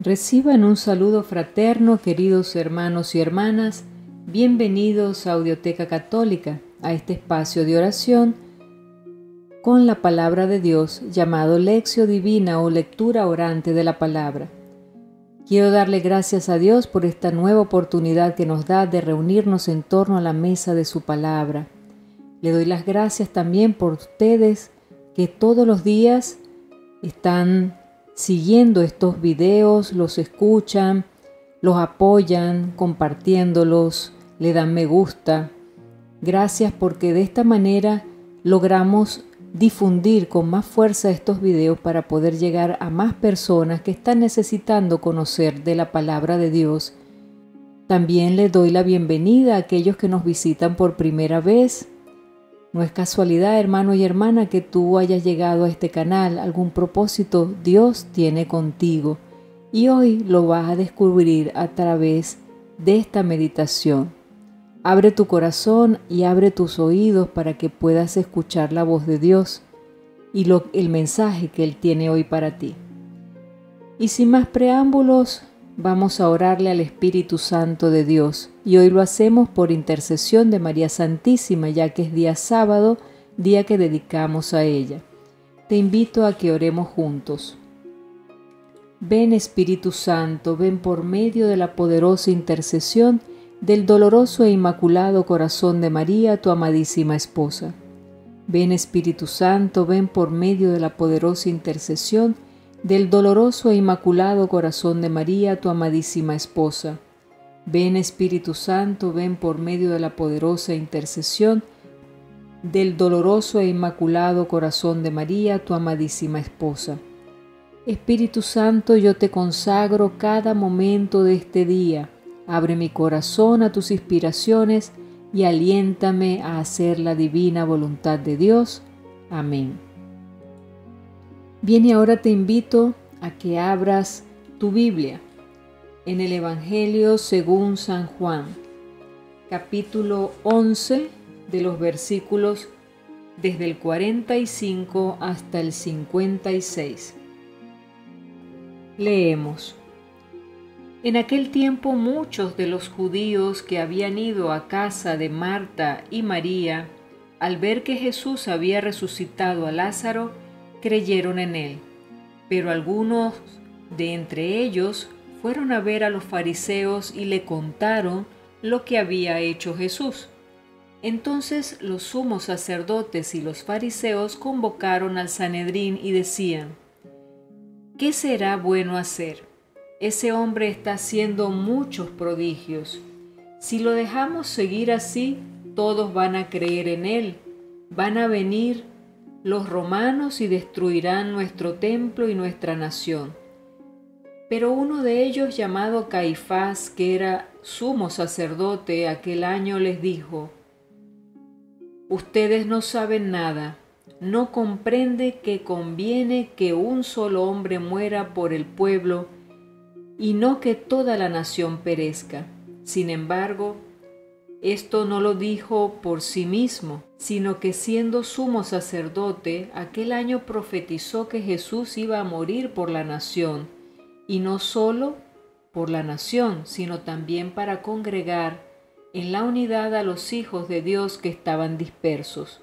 Reciban un saludo fraterno, queridos hermanos y hermanas. Bienvenidos a Audioteca Católica, a este espacio de oración con la palabra de Dios llamado Lectio Divina o lectura orante de la palabra. Quiero darle gracias a Dios por esta nueva oportunidad que nos da de reunirnos en torno a la mesa de su palabra. Le doy las gracias también por ustedes que todos los días están siguiendo estos videos, los escuchan, los apoyan, compartiéndolos, le dan me gusta. Gracias porque de esta manera logramos difundir con más fuerza estos videos para poder llegar a más personas que están necesitando conocer de la palabra de Dios. También les doy la bienvenida a aquellos que nos visitan por primera vez. No es casualidad, hermano y hermana, que tú hayas llegado a este canal. Algún propósito Dios tiene contigo y hoy lo vas a descubrir a través de esta meditación. Abre tu corazón y abre tus oídos para que puedas escuchar la voz de Dios y el mensaje que Él tiene hoy para ti. Y sin más preámbulos, vamos a orarle al Espíritu Santo de Dios y hoy lo hacemos por intercesión de María Santísima, ya que es día sábado, día que dedicamos a ella. Te invito a que oremos juntos. Ven Espíritu Santo, ven por medio de la poderosa intercesión del doloroso e inmaculado corazón de María, tu amadísima esposa. Ven Espíritu Santo, ven por medio de la poderosa intercesión del doloroso e inmaculado corazón de María, tu amadísima esposa. Ven Espíritu Santo, ven por medio de la poderosa intercesión del doloroso e inmaculado corazón de María, tu amadísima esposa. Espíritu Santo, yo te consagro cada momento de este día. Abre mi corazón a tus inspiraciones y aliéntame a hacer la divina voluntad de Dios. Amén. Bien, y ahora te invito a que abras tu Biblia en el Evangelio según San Juan, capítulo 11, de los versículos desde el 45 hasta el 56. Leemos. En aquel tiempo muchos de los judíos que habían ido a casa de Marta y María, al ver que Jesús había resucitado a Lázaro, creyeron en él. Pero algunos de entre ellos fueron a ver a los fariseos y le contaron lo que había hecho Jesús. Entonces los sumos sacerdotes y los fariseos convocaron al Sanedrín y decían: ¿qué será bueno hacer? Ese hombre está haciendo muchos prodigios. Si lo dejamos seguir así, todos van a creer en él. Van a venir los romanos y destruirán nuestro templo y nuestra nación. Pero uno de ellos, llamado Caifás, que era sumo sacerdote aquel año, les dijo: ustedes no saben nada, no comprende que conviene que un solo hombre muera por el pueblo y no que toda la nación perezca. Sin embargo, esto no lo dijo por sí mismo, sino que siendo sumo sacerdote, aquel año profetizó que Jesús iba a morir por la nación, y no solo por la nación, sino también para congregar en la unidad a los hijos de Dios que estaban dispersos.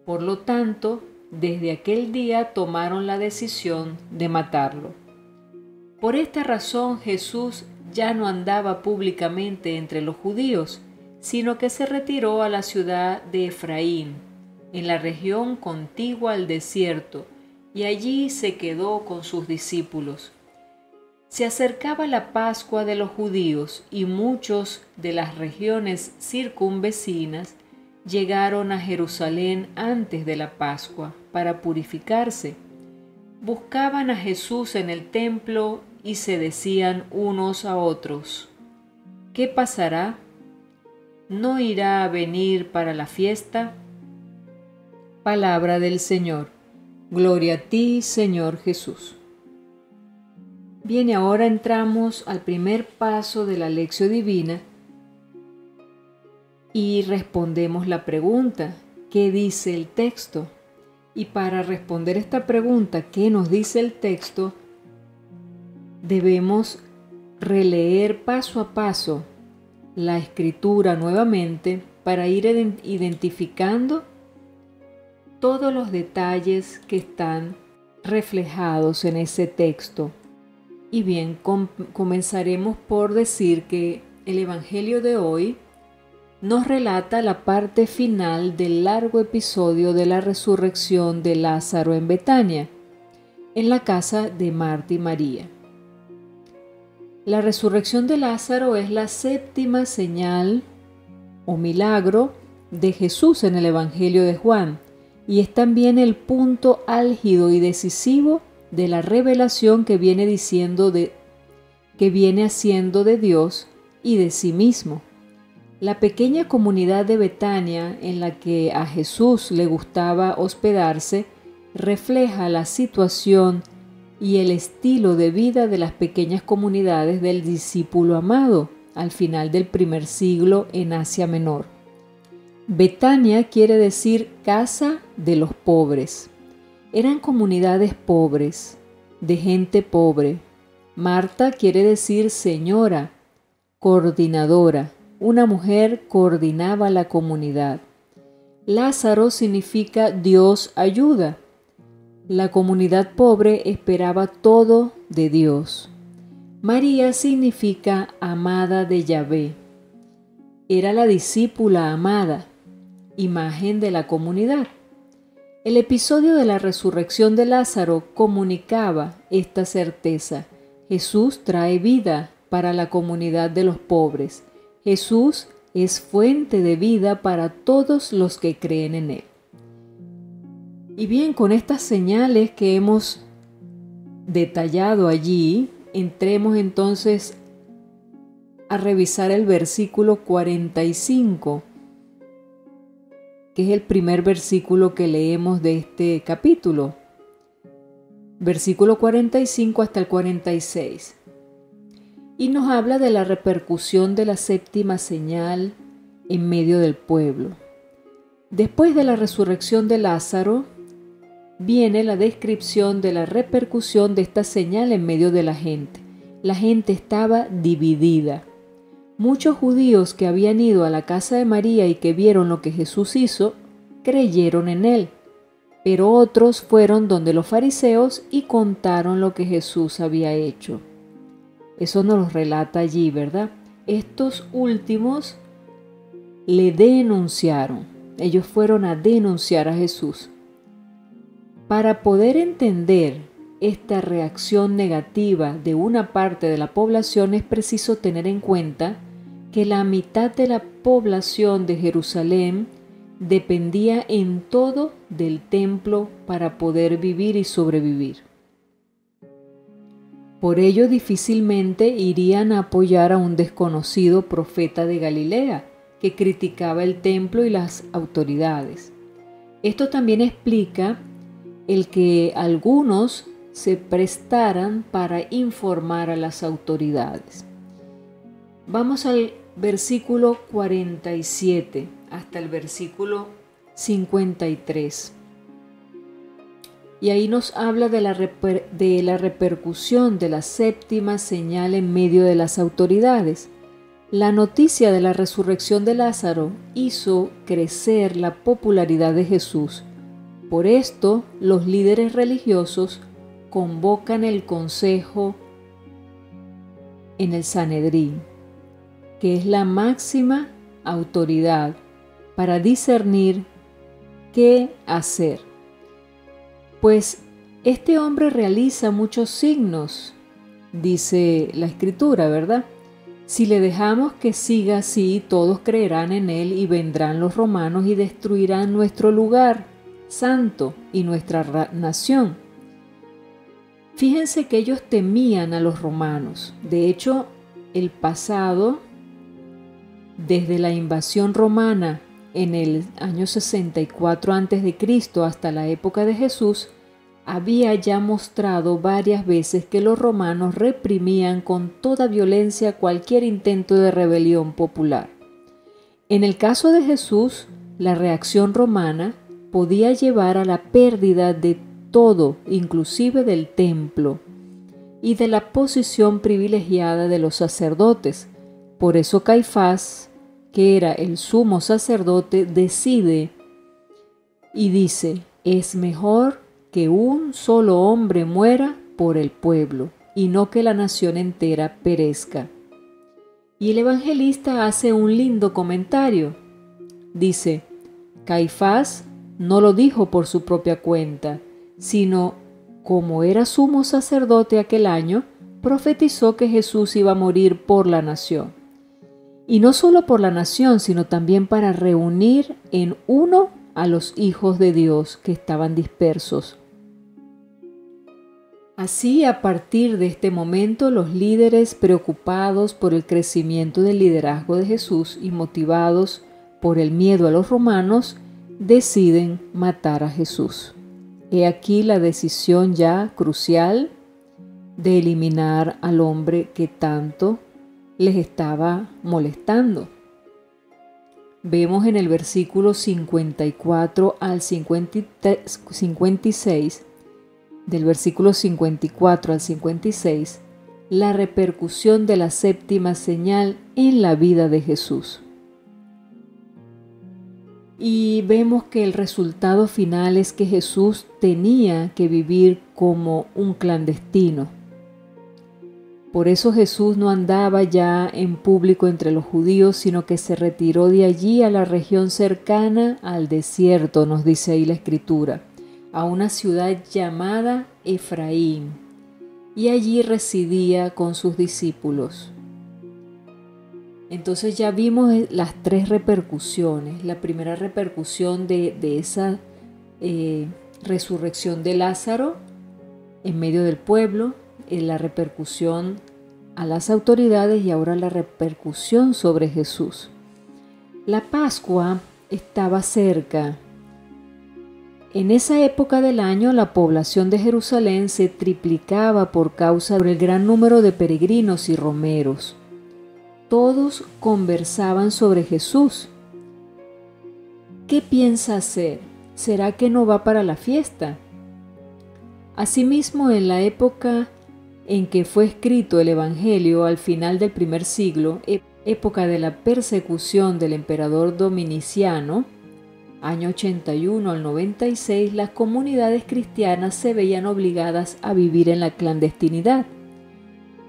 Por lo tanto, desde aquel día tomaron la decisión de matarlo. Por esta razón Jesús ya no andaba públicamente entre los judíos, sino que se retiró a la ciudad de Efraín, en la región contigua al desierto, y allí se quedó con sus discípulos. Se acercaba la Pascua de los judíos y muchos de las regiones circunvecinas llegaron a Jerusalén antes de la Pascua para purificarse. Buscaban a Jesús en el templo y se decían unos a otros: ¿qué pasará? ¿No irá a venir para la fiesta? Palabra del Señor. Gloria a ti, Señor Jesús. Bien, ahora entramos al primer paso de la Lectio Divina y respondemos la pregunta: ¿qué dice el texto? Y para responder esta pregunta, ¿qué nos dice el texto?, debemos releer paso a paso la escritura nuevamente para ir identificando todos los detalles que están reflejados en ese texto. Y bien, comenzaremos por decir que el Evangelio de hoy nos relata la parte final del largo episodio de la resurrección de Lázaro en Betania, en la casa de Marta y María. La resurrección de Lázaro es la séptima señal o milagro de Jesús en el Evangelio de Juan y es también el punto álgido y decisivo de la revelación que viene haciendo de Dios y de sí mismo. La pequeña comunidad de Betania en la que a Jesús le gustaba hospedarse refleja la situación y el estilo de vida de las pequeñas comunidades del discípulo amado al final del primer siglo en Asia Menor. Betania quiere decir casa de los pobres. Eran comunidades pobres, de gente pobre. Marta quiere decir señora, coordinadora. Una mujer coordinaba la comunidad. Lázaro significa Dios ayuda. La comunidad pobre esperaba todo de Dios. María significa amada de Yahvé. Era la discípula amada, imagen de la comunidad. El episodio de la resurrección de Lázaro comunicaba esta certeza. Jesús trae vida para la comunidad de los pobres. Jesús es fuente de vida para todos los que creen en Él. Y bien, con estas señales que hemos detallado allí, entremos entonces a revisar el versículo 45, que es el primer versículo que leemos de este capítulo. Versículo 45 hasta el 46. Y nos habla de la repercusión de la séptima señal en medio del pueblo. Después de la resurrección de Lázaro, viene la descripción de la repercusión de esta señal en medio de la gente. La gente estaba dividida. Muchos judíos que habían ido a la casa de María y que vieron lo que Jesús hizo, creyeron en él. Pero otros fueron donde los fariseos y contaron lo que Jesús había hecho. Eso nos lo relata allí, ¿verdad? Estos últimos le denunciaron. Ellos fueron a denunciar a Jesús. Para poder entender esta reacción negativa de una parte de la población es preciso tener en cuenta que la mitad de la población de Jerusalén dependía en todo del templo para poder vivir y sobrevivir. Por ello difícilmente irían a apoyar a un desconocido profeta de Galilea que criticaba el templo y las autoridades. Esto también explica el que algunos se prestaran para informar a las autoridades. Vamos al versículo 47 hasta el versículo 53. Y ahí nos habla de la repercusión de la séptima señal en medio de las autoridades. La noticia de la resurrección de Lázaro hizo crecer la popularidad de Jesús. Por esto, los líderes religiosos convocan el consejo en el Sanedrín, que es la máxima autoridad para discernir qué hacer. Pues este hombre realiza muchos signos, dice la Escritura, ¿verdad? Si le dejamos que siga así, todos creerán en él y vendrán los romanos y destruirán nuestro lugar santo y nuestra nación. Fíjense que ellos temían a los romanos. De hecho, el pasado, desde la invasión romana en el año 64 a.C. hasta la época de Jesús, había ya mostrado varias veces que los romanos reprimían con toda violencia cualquier intento de rebelión popular. En el caso de Jesús, la reacción romana podía llevar a la pérdida de todo, inclusive del templo. y de la posición privilegiada de los sacerdotes. Por eso Caifás, que era el sumo sacerdote, decide y dice: es mejor que un solo hombre muera por el pueblo y no que la nación entera perezca. Y el evangelista hace un lindo comentario. Dice: Caifás no lo dijo por su propia cuenta, sino como era sumo sacerdote aquel año, profetizó que Jesús iba a morir por la nación. Y no solo por la nación, sino también para reunir en uno a los hijos de Dios que estaban dispersos. Así, a partir de este momento, los líderes, preocupados por el crecimiento del liderazgo de Jesús y motivados por el miedo a los romanos, deciden matar a Jesús. He aquí la decisión ya crucial de eliminar al hombre que tanto les estaba molestando. Vemos en el versículo 54 al 56, del versículo 54 al 56, la repercusión de la séptima señal en la vida de Jesús. Y vemos que el resultado final es que Jesús tenía que vivir como un clandestino. Por eso Jesús no andaba ya en público entre los judíos, sino que se retiró de allí a la región cercana al desierto, nos dice ahí la Escritura, a una ciudad llamada Efraín, y allí residía con sus discípulos. Entonces ya vimos las tres repercusiones. La primera repercusión de esa resurrección de Lázaro en medio del pueblo, la repercusión a las autoridades y ahora la repercusión sobre Jesús. La Pascua estaba cerca. En esa época del año la población de Jerusalén se triplicaba por causa del gran número de peregrinos y romeros. Todos conversaban sobre Jesús. ¿Qué piensa hacer? ¿Será que no va para la fiesta? Asimismo, en la época en que fue escrito el Evangelio, al final del primer siglo, época de la persecución del emperador Dominiciano, año 81 al 96, las comunidades cristianas se veían obligadas a vivir en la clandestinidad.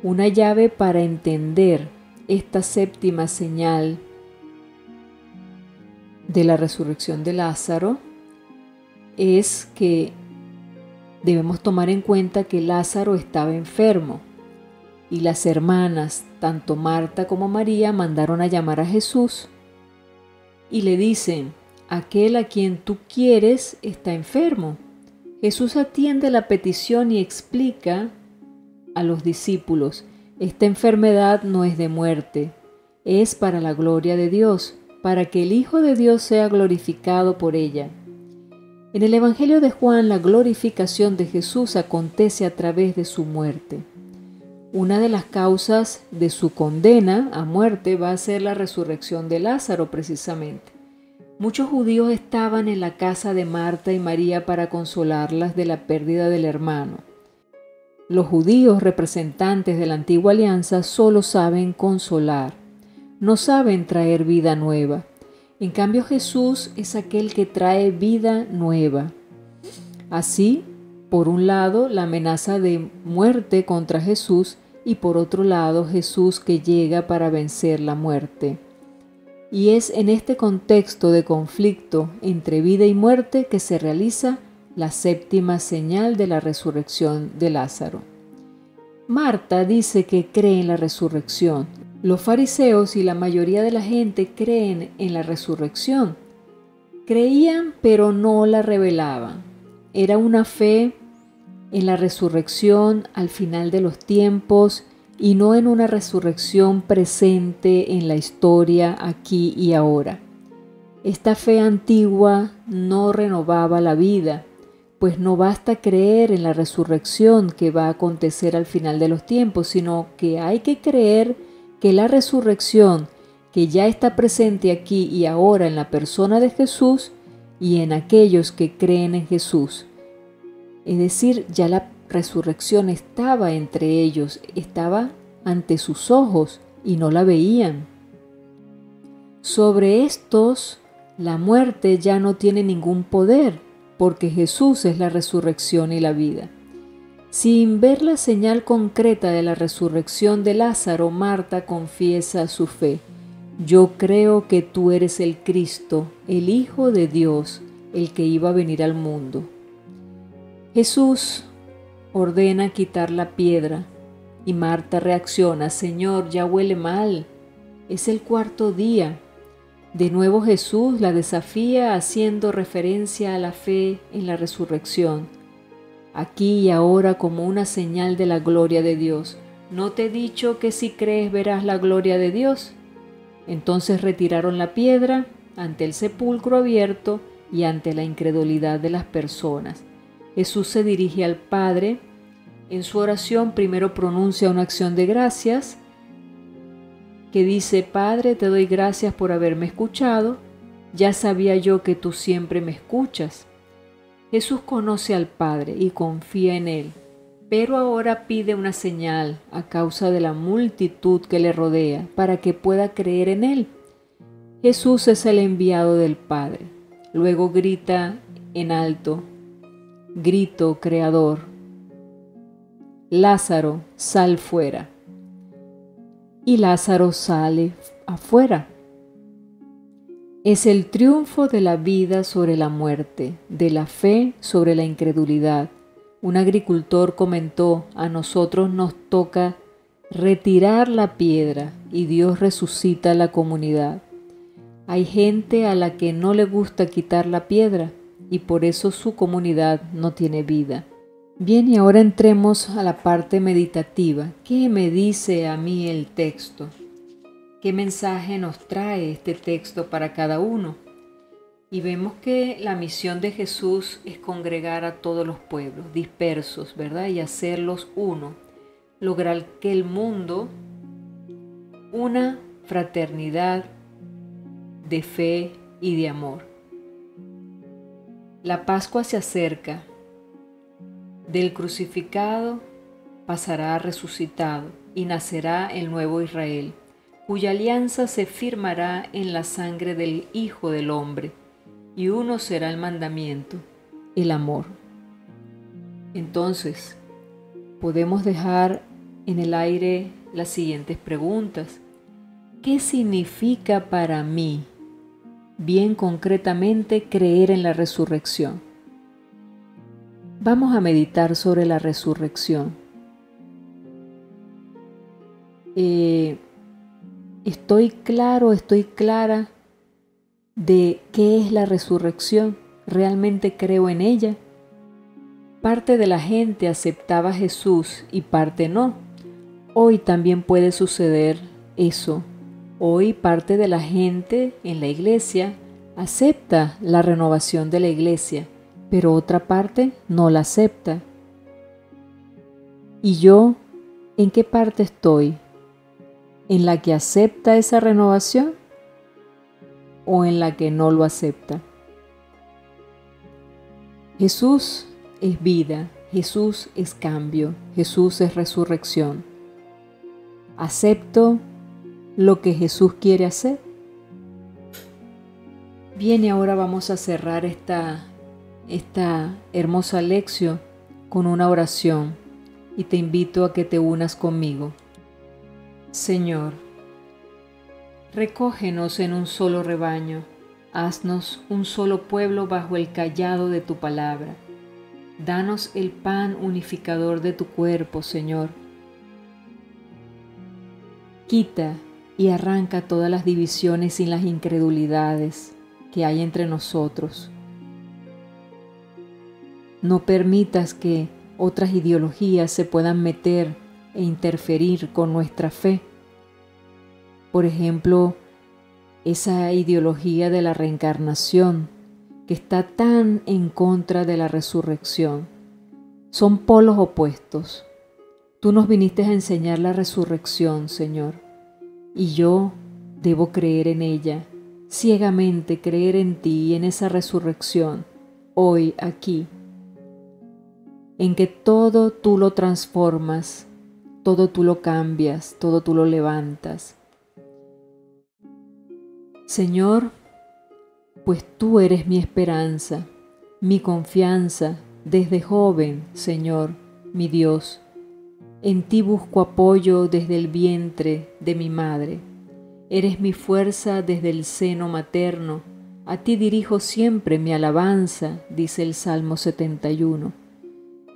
Una llave para entender esta séptima señal de la resurrección de Lázaro es que debemos tomar en cuenta que Lázaro estaba enfermo y las hermanas, tanto Marta como María, mandaron a llamar a Jesús y le dicen: aquel a quien tú quieres está enfermo. Jesús atiende la petición y explica a los discípulos: esta enfermedad no es de muerte, es para la gloria de Dios, para que el Hijo de Dios sea glorificado por ella. En el Evangelio de Juan, la glorificación de Jesús acontece a través de su muerte. Una de las causas de su condena a muerte va a ser la resurrección de Lázaro, precisamente. Muchos judíos estaban en la casa de Marta y María para consolarlas de la pérdida del hermano. Los judíos, representantes de la antigua alianza, solo saben consolar, no saben traer vida nueva. En cambio, Jesús es aquel que trae vida nueva. Así, por un lado, la amenaza de muerte contra Jesús y por otro lado, Jesús que llega para vencer la muerte. Y es en este contexto de conflicto entre vida y muerte que se realiza la séptima señal de la resurrección de Lázaro. Marta dice que cree en la resurrección. Los fariseos y la mayoría de la gente creen en la resurrección. Creían, pero no la revelaban. Era una fe en la resurrección al final de los tiempos y no en una resurrección presente en la historia aquí y ahora. Esta fe antigua no renovaba la vida, pues no basta creer en la resurrección que va a acontecer al final de los tiempos, sino que hay que creer que la resurrección que ya está presente aquí y ahora en la persona de Jesús y en aquellos que creen en Jesús, es decir, ya la resurrección estaba entre ellos, estaba ante sus ojos y no la veían. Sobre estos, la muerte ya no tiene ningún poder, porque Jesús es la resurrección y la vida. Sin ver la señal concreta de la resurrección de Lázaro, Marta confiesa su fe. Yo creo que tú eres el Cristo, el Hijo de Dios, el que iba a venir al mundo. Jesús ordena quitar la piedra y Marta reacciona: Señor, ya huele mal, es el cuarto día. De nuevo Jesús la desafía haciendo referencia a la fe en la resurrección. Aquí y ahora como una señal de la gloria de Dios. ¿No te he dicho que si crees verás la gloria de Dios? Entonces retiraron la piedra ante el sepulcro abierto y ante la incredulidad de las personas. Jesús se dirige al Padre. En su oración primero pronuncia una acción de gracias que dice: Padre, te doy gracias por haberme escuchado. Ya sabía yo que tú siempre me escuchas. Jesús conoce al Padre y confía en Él, pero ahora pide una señal a causa de la multitud que le rodea para que pueda creer en Él. Jesús es el enviado del Padre. Luego grita en alto, grito creador: Lázaro, sal fuera. Y Lázaro sale afuera. Es el triunfo de la vida sobre la muerte, de la fe sobre la incredulidad. Un agricultor comentó: a nosotros nos toca retirar la piedra y Dios resucita la comunidad. Hay gente a la que no le gusta quitar la piedra y por eso su comunidad no tiene vida. Bien, y ahora entremos a la parte meditativa. ¿Qué me dice a mí el texto? ¿Qué mensaje nos trae este texto para cada uno? Y vemos que la misión de Jesús es congregar a todos los pueblos dispersos, ¿verdad? Y hacerlos uno. Lograr que el mundo, una fraternidad de fe y de amor. La Pascua se acerca. Del crucificado pasará a resucitado y nacerá el nuevo Israel, cuya alianza se firmará en la sangre del Hijo del Hombre, y uno será el mandamiento, el amor. Entonces, podemos dejar en el aire las siguientes preguntas. ¿Qué significa para mí, bien concretamente, creer en la resurrección? Vamos a meditar sobre la resurrección. Estoy clara de qué es la resurrección. ¿Realmente creo en ella? Parte de la gente aceptaba a Jesús y parte no. Hoy también puede suceder eso. Hoy parte de la gente en la iglesia acepta la renovación de la iglesia, pero otra parte no la acepta. ¿Y yo en qué parte estoy? ¿En la que acepta esa renovación o en la que no lo acepta? Jesús es vida, Jesús es cambio, Jesús es resurrección. ¿Acepto lo que Jesús quiere hacer? Bien, y ahora vamos a cerrar esta hermosa lección con una oración y te invito a que te unas conmigo. Señor, recógenos en un solo rebaño, haznos un solo pueblo bajo el cayado de tu palabra. Danos el pan unificador de tu cuerpo, Señor. Quita y arranca todas las divisiones y las incredulidades que hay entre nosotros. No permitas que otras ideologías se puedan meter e interferir con nuestra fe. Por ejemplo, esa ideología de la reencarnación que está tan en contra de la resurrección. Son polos opuestos. Tú nos viniste a enseñar la resurrección, Señor, y yo debo creer en ella, ciegamente creer en ti y en esa resurrección, hoy, aquí. en que todo tú lo transformas, todo tú lo cambias, todo tú lo levantas. Señor, pues tú eres mi esperanza, mi confianza desde joven, Señor, mi Dios. En ti busco apoyo desde el vientre de mi madre. Eres mi fuerza desde el seno materno. A ti dirijo siempre mi alabanza, dice el Salmo 71.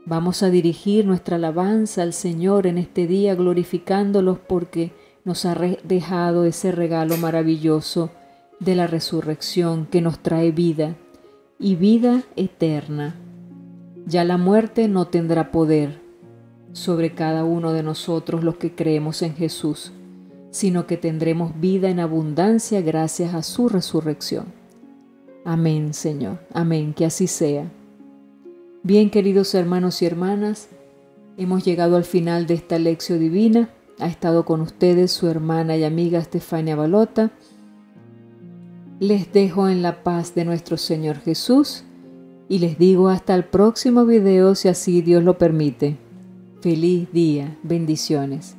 Vamos a dirigir nuestra alabanza al Señor en este día, glorificándolos porque nos ha dejado ese regalo maravilloso de la resurrección que nos trae vida y vida eterna. Ya la muerte no tendrá poder sobre cada uno de nosotros los que creemos en Jesús, sino que tendremos vida en abundancia gracias a su resurrección. Amén, Señor. Amén, que así sea. Bien, queridos hermanos y hermanas, hemos llegado al final de esta lección divina. Ha estado con ustedes su hermana y amiga Estefania Balota. Les dejo en la paz de nuestro Señor Jesús y les digo hasta el próximo video si así Dios lo permite. Feliz día, bendiciones.